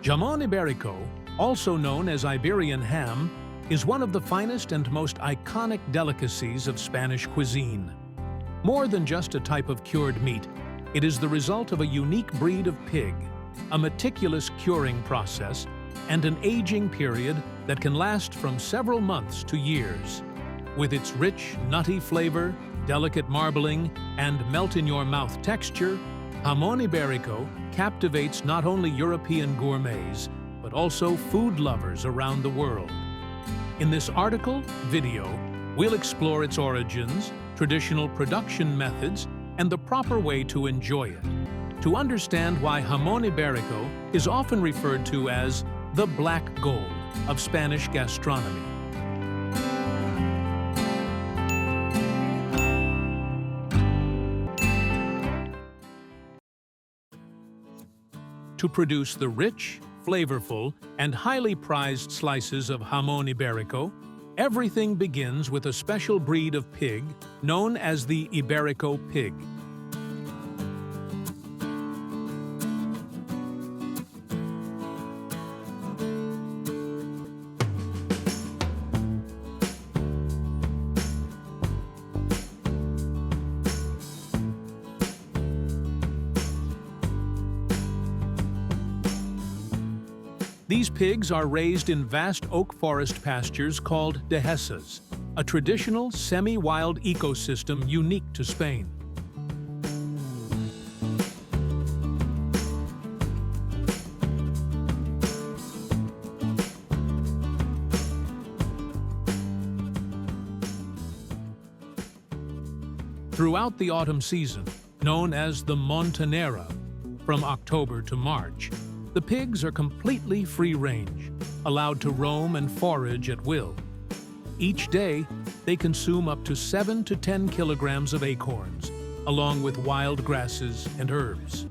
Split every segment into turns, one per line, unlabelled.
Jamón Ibérico, also known as Iberian ham, is one of the finest and most iconic delicacies of Spanish cuisine. More than just a type of cured meat, it is the result of a unique breed of pig, a meticulous curing process, and an aging period that can last from several months to years. With its rich, nutty flavor, delicate marbling, and melt-in-your-mouth texture, Jamón Ibérico captivates not only European gourmets, but also food lovers around the world. In this video, we'll explore its origins, traditional production methods, and the proper way to enjoy it. To understand why Jamón Ibérico is often referred to as the black gold of Spanish gastronomy. To produce the rich, flavorful, and highly prized slices of Jamón Ibérico, everything begins with a special breed of pig known as the Iberico pig. These pigs are raised in vast oak forest pastures called dehesas, a traditional semi-wild ecosystem unique to Spain. Throughout the autumn season, known as the Montonera, from October to March, the pigs are completely free-range, allowed to roam and forage at will. Each day, they consume up to 7 to 10 kilograms of acorns, along with wild grasses and herbs.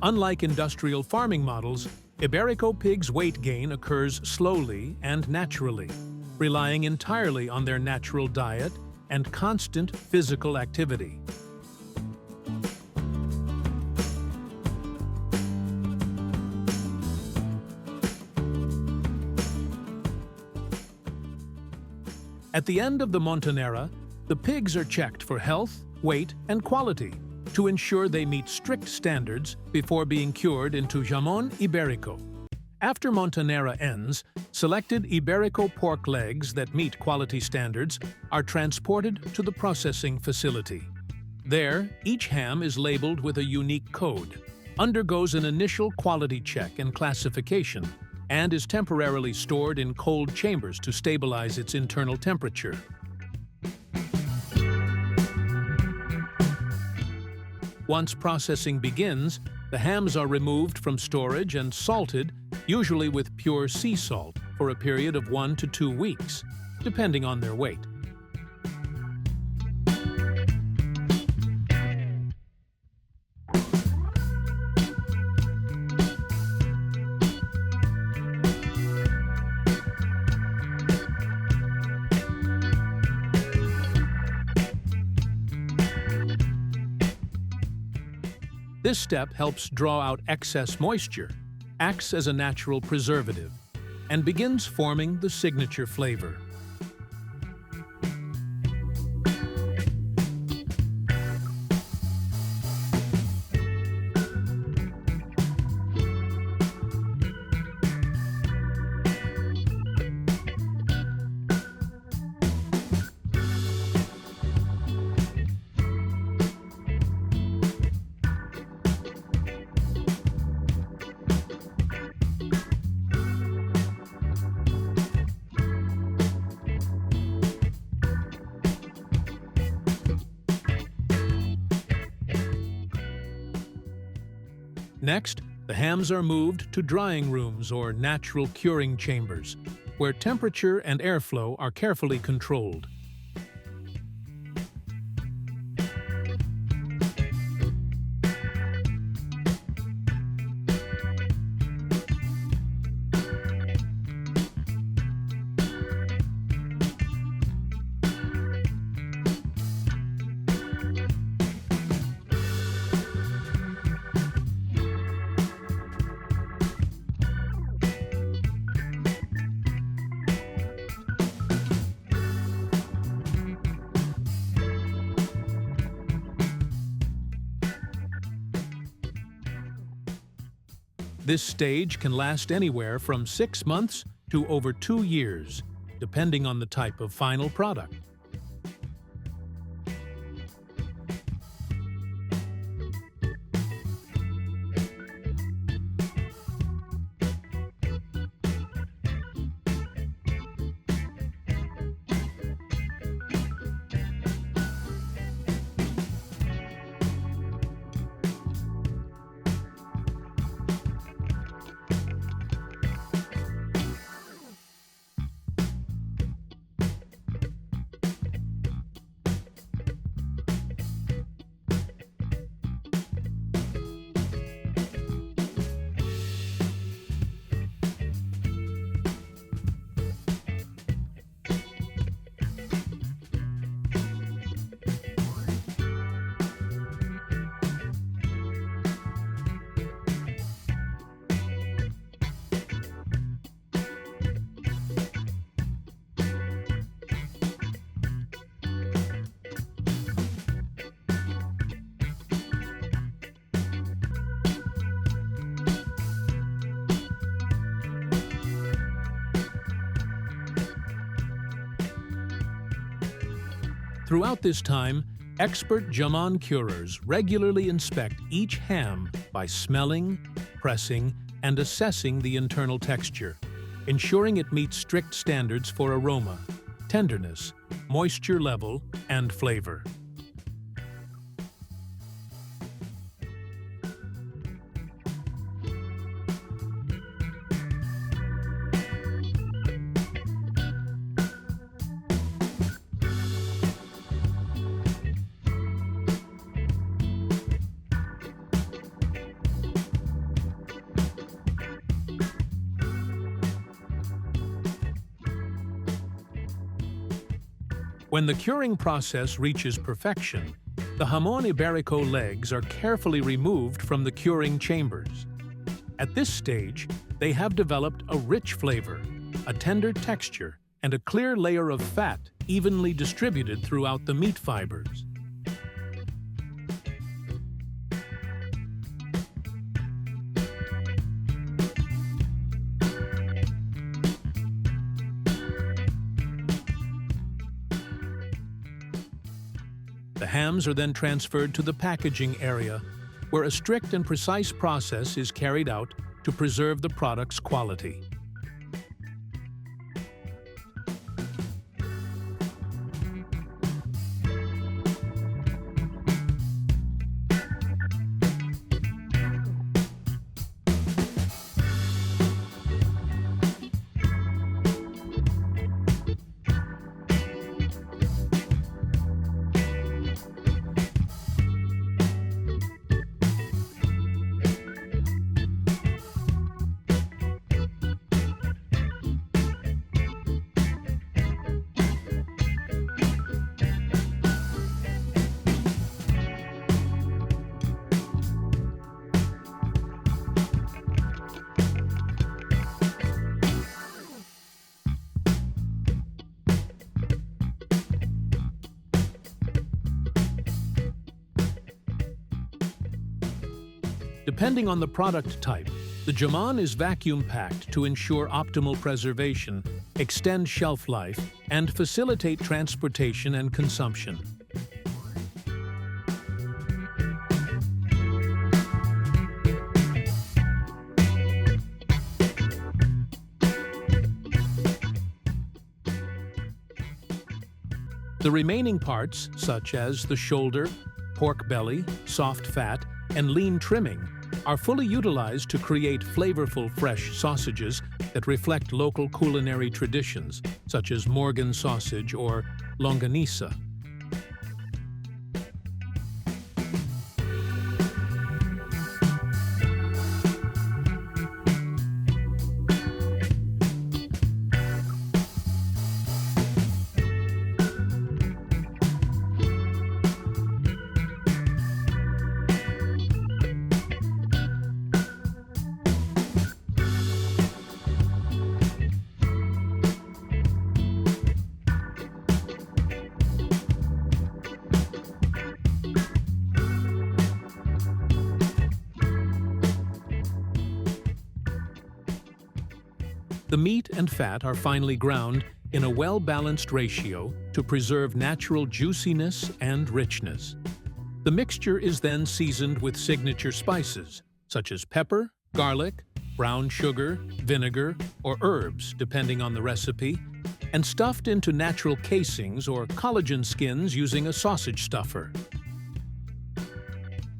Unlike industrial farming models, Iberico pigs' weight gain occurs slowly and naturally, relying entirely on their natural diet and constant physical activity. At the end of the Montonera, the pigs are checked for health, weight, and quality to ensure they meet strict standards before being cured into Jamón Ibérico. After Montonera ends, selected Iberico pork legs that meet quality standards are transported to the processing facility. There, each ham is labeled with a unique code, undergoes an initial quality check and classification, and is temporarily stored in cold chambers to stabilize its internal temperature. Once processing begins, the hams are removed from storage and salted, usually with pure sea salt, for a period of 1 to 2 weeks, depending on their weight. This step helps draw out excess moisture, acts as a natural preservative. and begins forming the signature flavor. Next, the hams are moved to drying rooms or natural curing chambers, where temperature and airflow are carefully controlled. This stage can last anywhere from 6 months to over 2 years, depending on the type of final product. Throughout this time, expert Jamón curers regularly inspect each ham by smelling, pressing, and assessing the internal texture, ensuring it meets strict standards for aroma, tenderness, moisture level, and flavor. When the curing process reaches perfection, the Jamón Ibérico legs are carefully removed from the curing chambers. At this stage, they have developed a rich flavor, a tender texture, and a clear layer of fat evenly distributed throughout the meat fibers. The hams are then transferred to the packaging area, where a strict and precise process is carried out to preserve the product's quality. Depending on the product type, the jamón is vacuum-packed to ensure optimal preservation, extend shelf life, and facilitate transportation and consumption. The remaining parts, such as the shoulder, pork belly, soft fat, and lean trimming, are fully utilized to create flavorful fresh sausages that reflect local culinary traditions, such as Morgan sausage or longanisa. The meat and fat are finely ground in a well-balanced ratio to preserve natural juiciness and richness. The mixture is then seasoned with signature spices, such as pepper, garlic, brown sugar, vinegar, or herbs, depending on the recipe, and stuffed into natural casings or collagen skins using a sausage stuffer.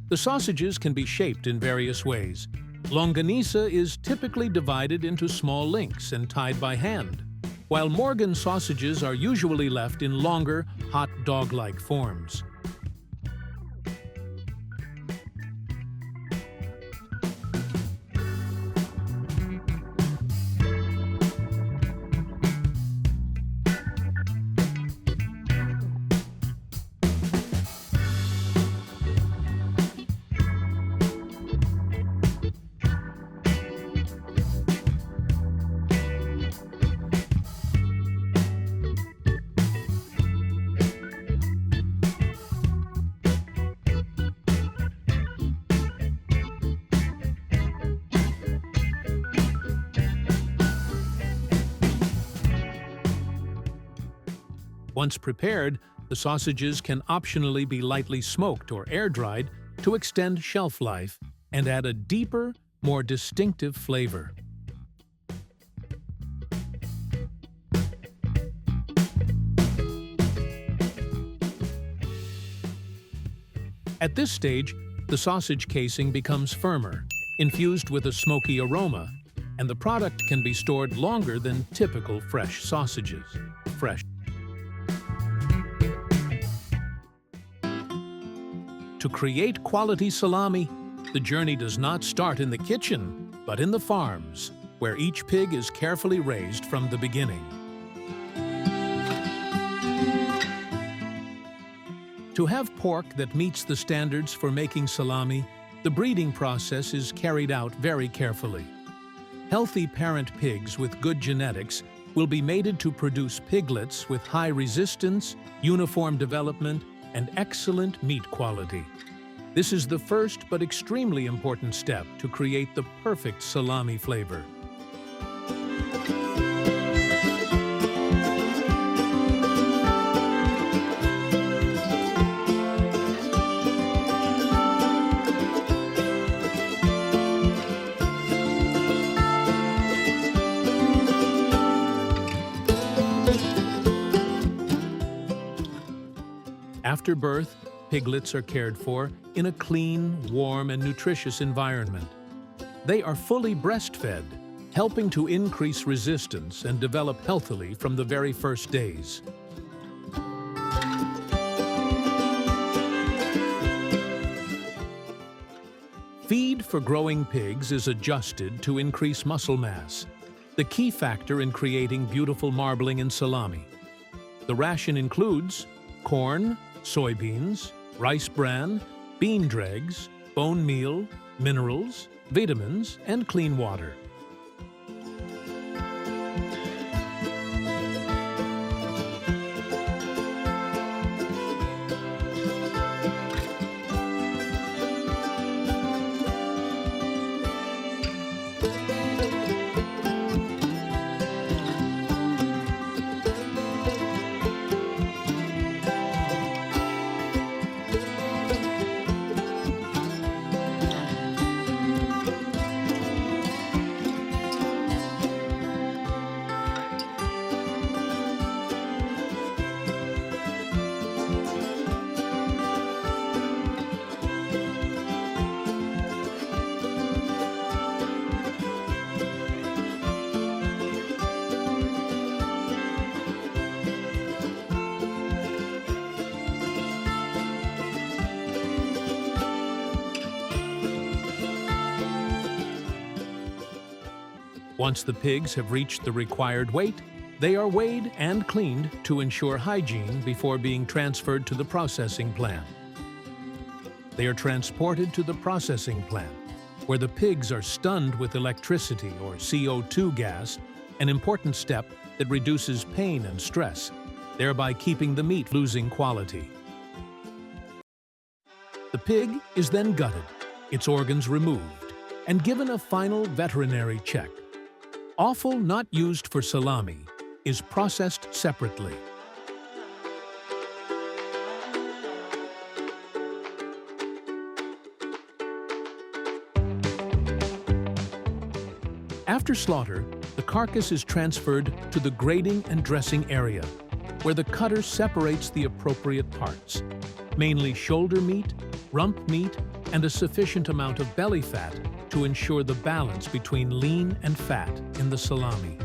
The sausages can be shaped in various ways. Longanisa is typically divided into small links and tied by hand, while Morgan sausages are usually left in longer, hot dog-like forms. Once prepared, the sausages can optionally be lightly smoked or air-dried to extend shelf life and add a deeper, more distinctive flavor. At this stage, the sausage casing becomes firmer, infused with a smoky aroma, and the product can be stored longer than typical fresh sausages. To create quality salami, the journey does not start in the kitchen, but in the farms, where each pig is carefully raised from the beginning. To have pork that meets the standards for making salami, the breeding process is carried out very carefully. Healthy parent pigs with good genetics will be mated to produce piglets with high resistance, uniform development, and excellent meat quality. This is the first but extremely important step to create the perfect salami flavor. After birth, piglets are cared for in a clean, warm, and nutritious environment. They are fully breastfed, helping to increase resistance and develop healthily from the very first days. Feed for growing pigs is adjusted to increase muscle mass, the key factor in creating beautiful marbling in salami. The ration includes corn, soybeans, rice bran, bean dregs, bone meal, minerals, vitamins, and clean water. Once the pigs have reached the required weight, they are weighed and cleaned to ensure hygiene before being transferred to the processing plant. They are transported to the processing plant, where the pigs are stunned with electricity or CO2 gas, an important step that reduces pain and stress, thereby keeping the meat losing quality. The pig is then gutted, its organs removed, and given a final veterinary check. Offal not used for salami is processed separately. After slaughter, the carcass is transferred to the grading and dressing area, where the cutter separates the appropriate parts, mainly shoulder meat, rump meat, and a sufficient amount of belly fat to ensure the balance between lean and fat in the salami.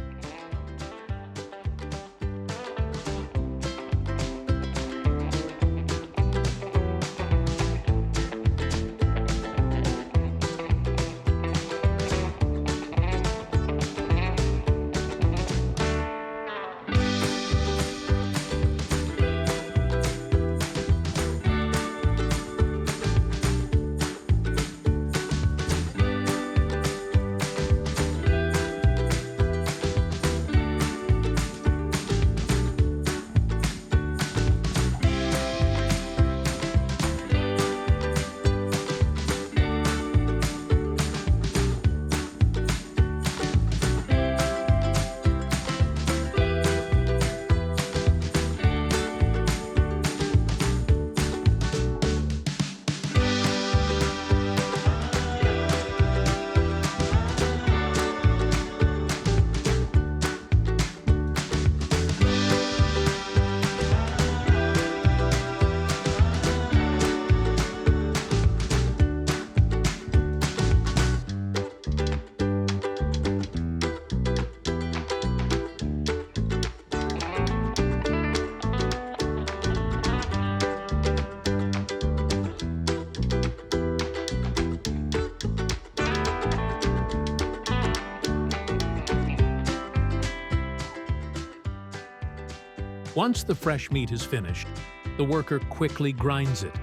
Once the fresh meat is finished, the worker quickly grinds it,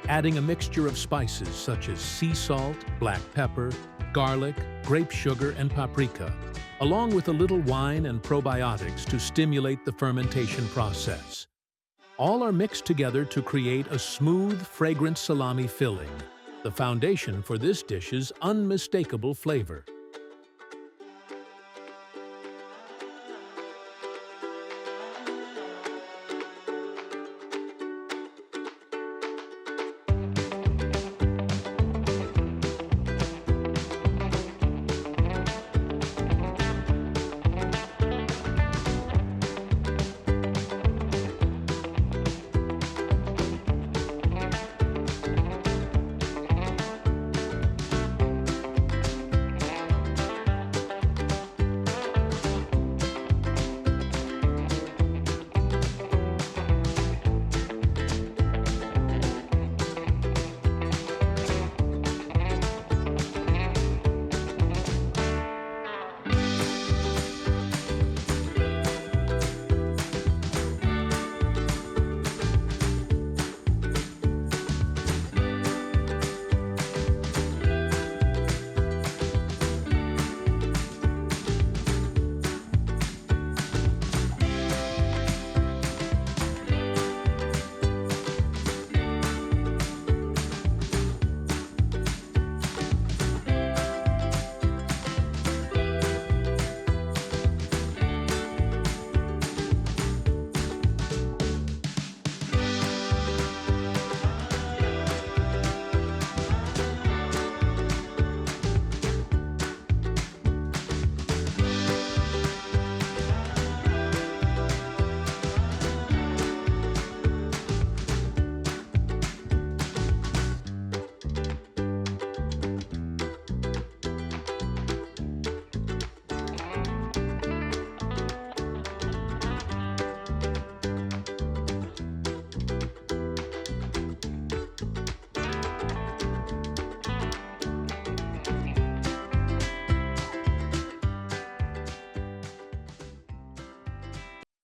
adding a mixture of spices such as sea salt, black pepper, garlic, grape sugar, and paprika, along with a little wine and probiotics to stimulate the fermentation process. All are mixed together to create a smooth, fragrant salami filling, the foundation for this dish's unmistakable flavor.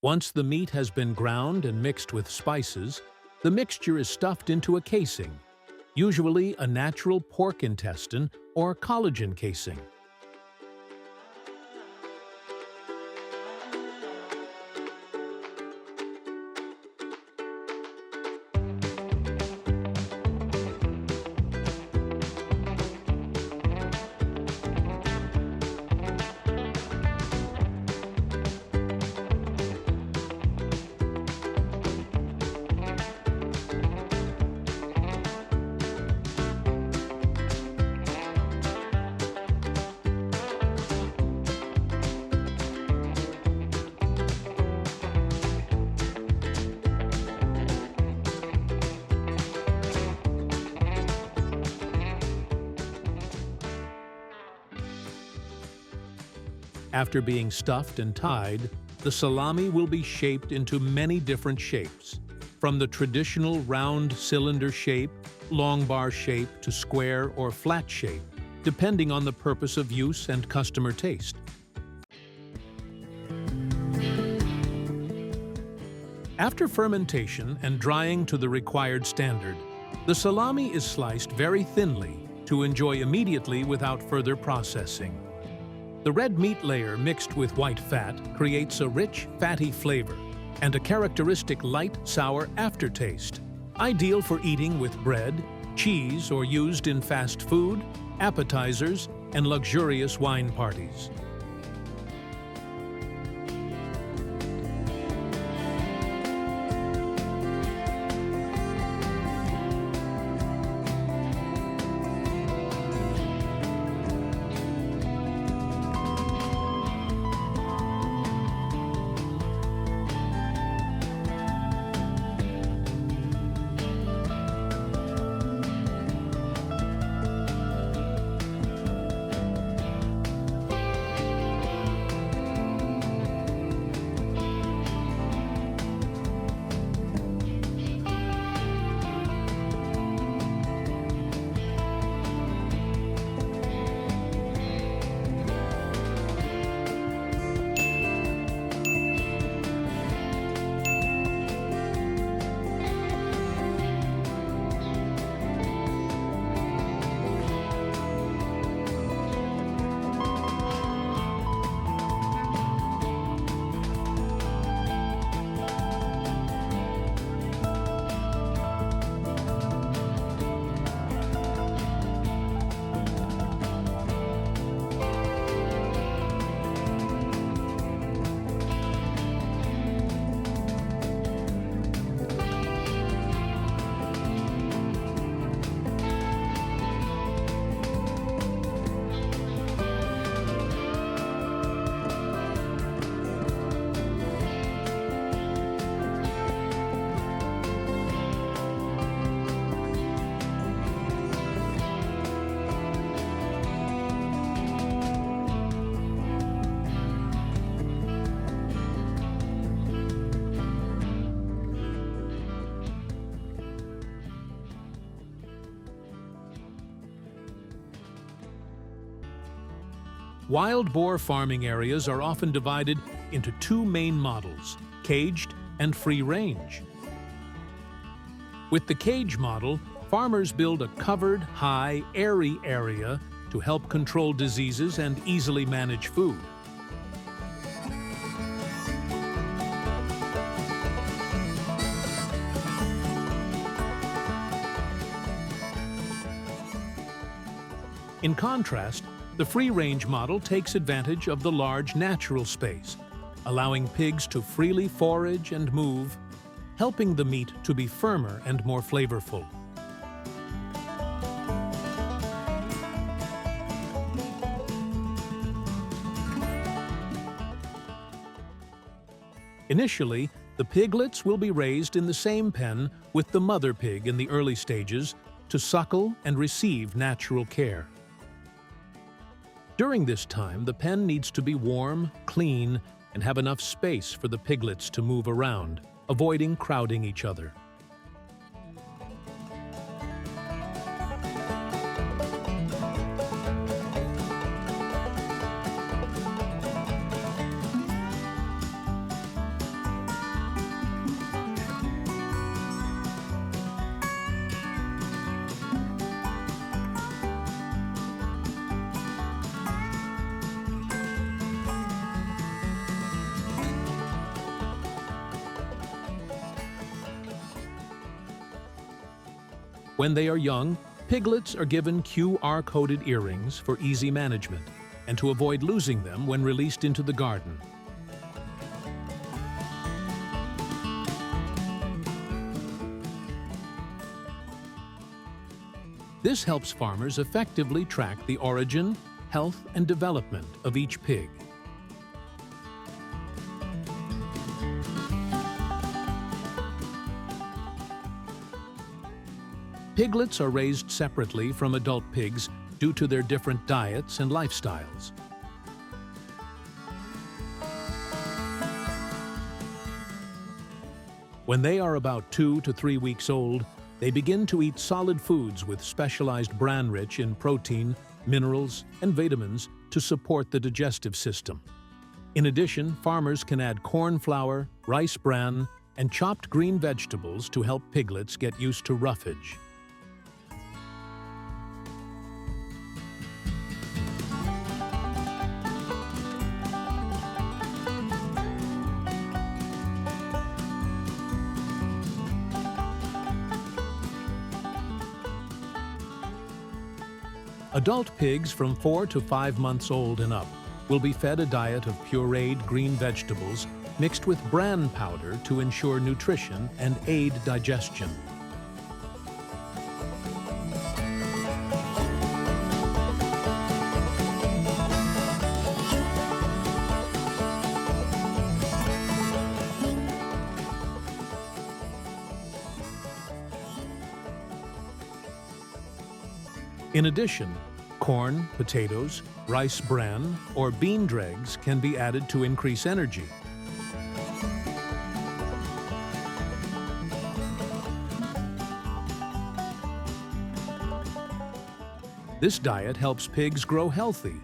Once the meat has been ground and mixed with spices, the mixture is stuffed into a casing, usually a natural pork intestine or collagen casing. After being stuffed and tied, the salami will be shaped into many different shapes, from the traditional round cylinder shape, long bar shape to square or flat shape, depending on the purpose of use and customer taste. After fermentation and drying to the required standard, the salami is sliced very thinly to enjoy immediately without further processing. The red meat layer mixed with white fat creates a rich, fatty flavor and a characteristic light, sour aftertaste, ideal for eating with bread, cheese, or used in fast food, appetizers, and luxurious wine parties. Wild boar farming areas are often divided into two main models, caged and free range. With the cage model, farmers build a covered, high, airy area to help control diseases and easily manage food. In contrast, the free-range model takes advantage of the large natural space, allowing pigs to freely forage and move, helping the meat to be firmer and more flavorful. Initially, the piglets will be raised in the same pen with the mother pig in the early stages to suckle and receive natural care. During this time, the pen needs to be warm, clean, and have enough space for the piglets to move around, avoiding crowding each other. When they are young, piglets are given QR-coded earrings for easy management and to avoid losing them when released into the garden. This helps farmers effectively track the origin, health, and development of each pig. Piglets are raised separately from adult pigs due to their different diets and lifestyles. When they are about 2 to 3 weeks old, they begin to eat solid foods with specialized bran rich in protein, minerals, and vitamins to support the digestive system. In addition, farmers can add corn flour, rice bran, and chopped green vegetables to help piglets get used to roughage. Adult pigs from 4 to 5 months old and up will be fed a diet of pureed green vegetables mixed with bran powder to ensure nutrition and aid digestion. In addition, corn, potatoes, rice bran, or bean dregs can be added to increase energy. This diet helps pigs grow healthy,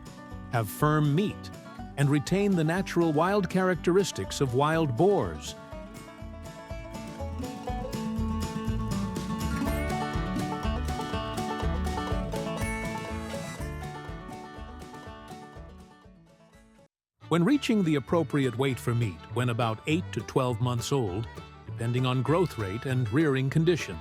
have firm meat, and retain the natural wild characteristics of wild boars. When reaching the appropriate weight for meat, when about 8 to 12 months old, depending on growth rate and rearing conditions.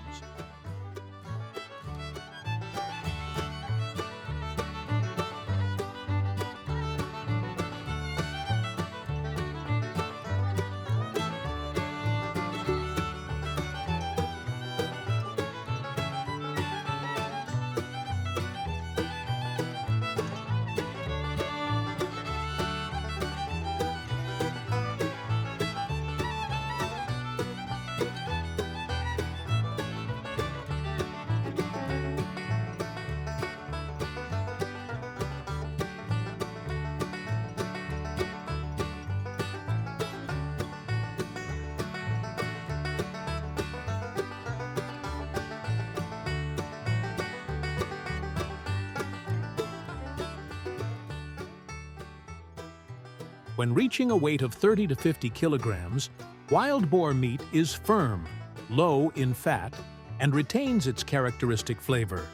When reaching a weight of 30 to 50 kilograms, wild boar meat is firm, low in fat, and retains its characteristic flavor.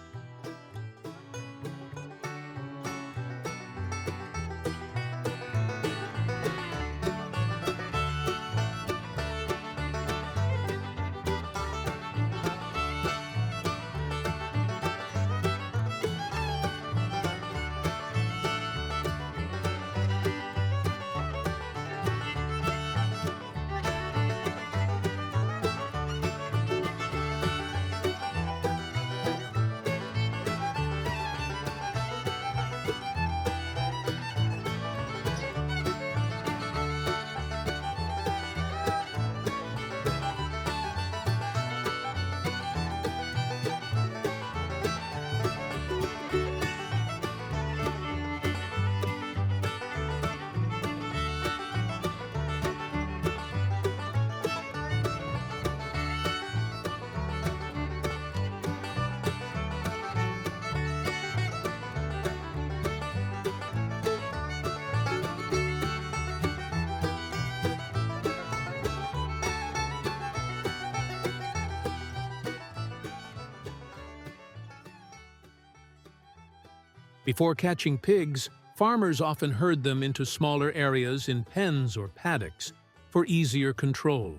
Before catching pigs, farmers often herd them into smaller areas in pens or paddocks for easier control.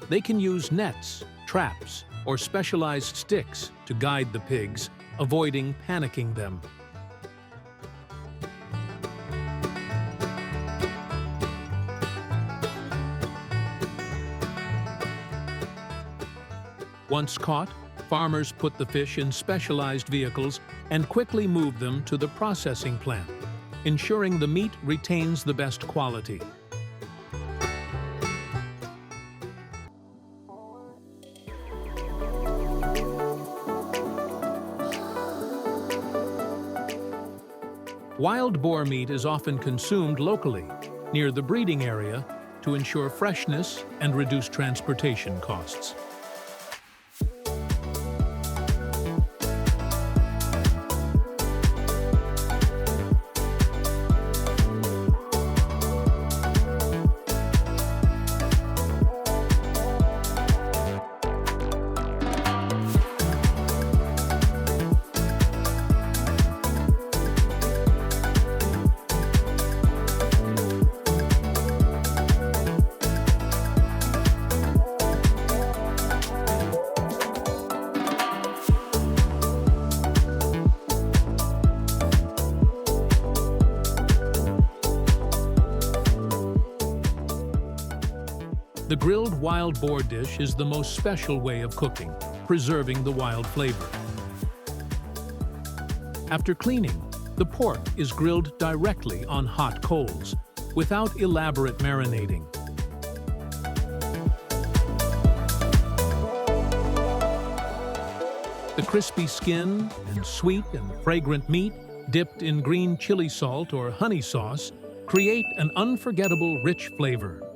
They can use nets, traps, or specialized sticks to guide the pigs, avoiding panicking them. Once caught, farmers put the fish in specialized vehicles and quickly move them to the processing plant, ensuring the meat retains the best quality. Wild boar meat is often consumed locally, near the breeding area, to ensure freshness and reduce transportation costs. The grilled wild boar dish is the most special way of cooking, preserving the wild flavor. After cleaning, the pork is grilled directly on hot coals, without elaborate marinating. The crispy skin and sweet and fragrant meat, dipped in green chili salt or honey sauce, create an unforgettable rich flavor.